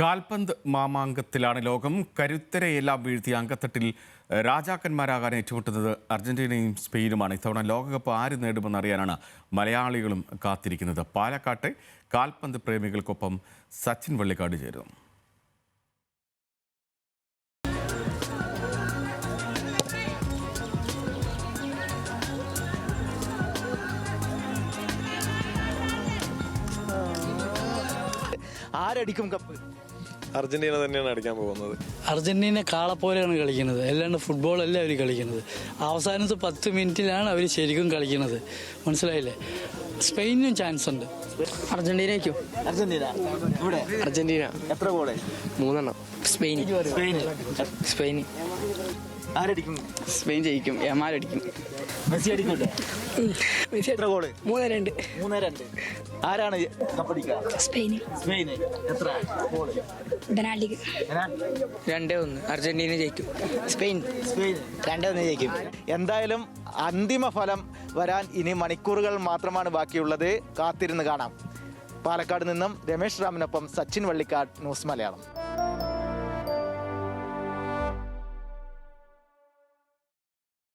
കാൽപന്ത് മാമാങ്കത്തിലാണ് ലോകം. കരുത്തരെയെല്ലാം വീഴ്ത്തിയ അങ്കത്തട്ടിൽ രാജാക്കന്മാരാകാൻ ഏറ്റുമുട്ടുന്നത് അർജന്റീനയും സ്പെയിനുമാണ്. ഇത്തവണ ലോകകപ്പ് ആര് നേടുമെന്നറിയാനാണ് മലയാളികളും കാത്തിരിക്കുന്നത്. പാലക്കാട്ടെ കാൽപന്ത് പ്രേമികൾക്കൊപ്പം സച്ചിൻ വള്ളിക്കാട് ചേരുന്നു. ആരടിക്കും കപ്പ്? അർജന്റീന തന്നെയാണ് അടിക്കാൻ പോകുന്നത്. അർജന്റീന കാളപ്പോലെയാണ് കളിക്കുന്നത്, അല്ലാണ്ട് ഫുട്ബോളല്ല അവർ കളിക്കുന്നത്. അവസാനത്തെ 10 മിനിറ്റിലാണ് അവർ ശരിക്കും കളിക്കുന്നത്, മനസ്സിലായില്ലേ? സ്പെയിനും ചാൻസ് ഉണ്ട്. അർജന്റീനയ്ക്കും. അർജന്റീന ഇവിടെ അർജന്റീന എത്ര ഗോള്? 3 സ്പെയിൻ. സ്പെയിൻ ആരടിക്കും? സ്പെയിൻ ജയിക്കും. യമാലടിക്കും. മെസ്സി അടിക്കൂലേ? എത്ര ഗോള്? 3-2. 3-2. ആരാണ് കപ്പടിക്കുക? സ്പെയിന്. സ്പെയിന്. എത്ര ഗോള്? പെനാൽറ്റിക്ക് 2-1 അർജന്റീന ജയിക്കും. സ്പെയിൻ 2-1 ജയിക്കും. എന്തായാലും അന്തിമ ഫലം വരാൻ ഇനി മണിക്കൂറുകൾ മാത്രമാണ് ബാക്കിയുള്ളത്. കാത്തിരുന്ന് കാണാം. പാലക്കാട് നിന്നും രമേശ് റാമിനൊപ്പം സച്ചിൻ വള്ളിക്കാട്, ന്യൂസ് മലയാളം.